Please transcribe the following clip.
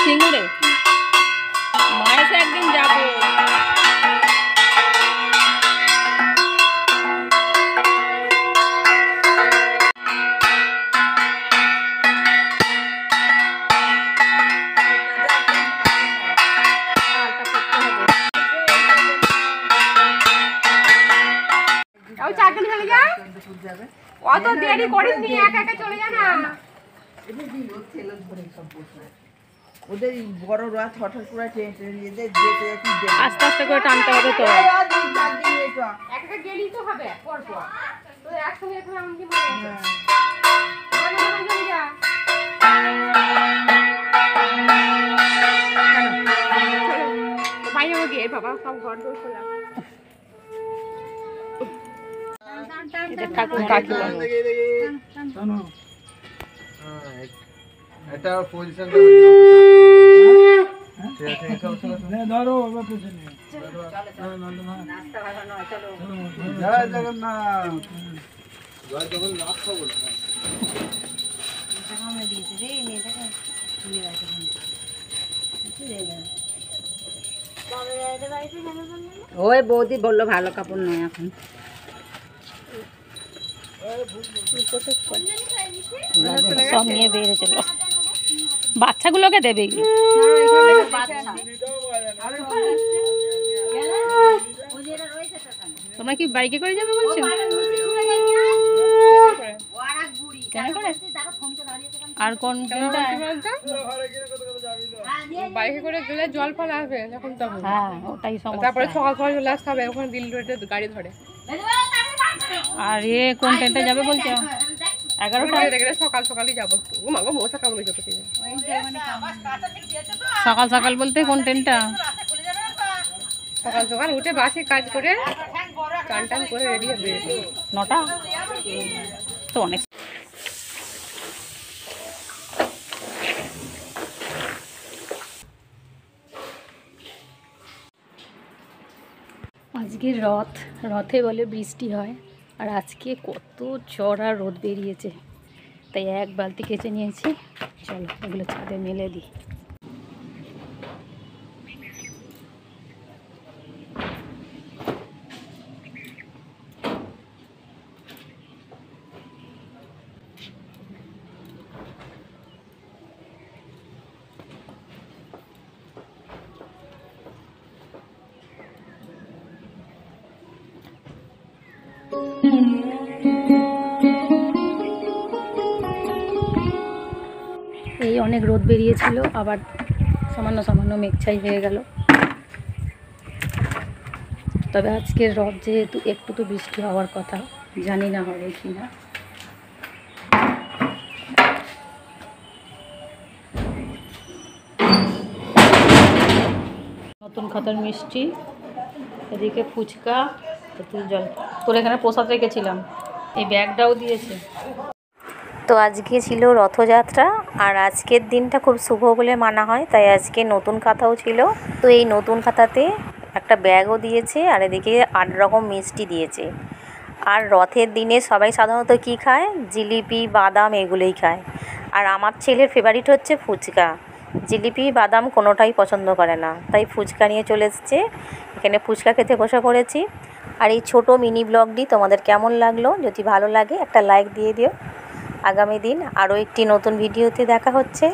সিঙ্গুরে মায়ের একদিন যাবো। অত দেরি করিস নি, একা একা চলে যা না। ওদের বড় রাত হঠাৎ করে আস্তে আস্তে করে টানতে হবে তো। একটা গেলেই তো হবে পর পর তো একসঙ্গে এখন আমি কি বাবা সব ঘর দৌড় খোলা। ঠাকুর কাকিমা এটা পজিশন ধরো বাবা পেছনে জয় জগন্নাথ জয় জগন্নাথ বল। ওই বৌদি বললো ভালো কাপড় নয় এখন। সব নিয়ে বেরিয়ে চলো, বাচ্চাগুলোকে দেবে। তোমরা কি বাইকে করে যাবে বলছো? আর কোন বাইকে করে গেলে জল ফল আসবে যখন তখন। হ্যাঁ ওটাই সমস্যা। তারপরে সকাল সকাল চলে আসতে হবে, ওখানে দিল রোডে গাড়ি ধরে। আর এ কোন ট্রেনটা যাবে বলছো? 11টা সকাল সকালই যাবো। ও মা গো মশা কামড়ে যাবে। সকাল সকাল বলতে কোন ট্রেনটা? সকাল সকাল উঠে বাসে কাজ করে চান টান করে রেডি হবে 9টা তো অনেক। আজকে রথে বলে বৃষ্টি হয়, আর আজকে কত চড়া রোদ বেরিয়েছে, তাই এক বালতি কেচে নিয়েছি। চলো এগুলো ছাদে মেলে দিই। এই অনেক রোদ বেরিয়েছিল, আবার সামান্য সামান্য মেঘছাই হয়ে গেল। তবে আজকের রথ যেহেতু একটু তো বৃষ্টি হওয়ার কথা, জানি না হবে কি না। নতুন খাতার মিষ্টি, এদিকে ফুচকা, জল। তোর এখানে প্রসাদ রেখেছিলাম, এই ব্যাগটাও দিয়েছে। তো আজকে ছিল রথযাত্রা, আর আজকের দিনটা খুব শুভ বলে মানা হয়, তাই আজকে নতুন খাতাও ছিল। তো এই নতুন খাতাতে একটা ব্যাগও দিয়েছে, আর এদিকে 8 রকম মিষ্টি দিয়েছে। আর রথের দিনে সবাই সাধারণত কি খায়? জিলিপি, বাদাম এগুলোই খায়। আর আমার ছেলের ফেভারিট হচ্ছে ফুচকা। জিলিপি বাদাম কোনোটাই পছন্দ করে না, তাই ফুচকা নিয়ে চলে এসছে। এখানে ফুচকা খেতে বসে পড়েছি। আর এই ছোটো মিনি ব্লগটি তোমাদের কেমন লাগলো? যদি ভালো লাগে একটা লাইক দিয়ে দিও। আগামী দিন আরও একটি নতুন ভিডিওতে দেখা হচ্ছে।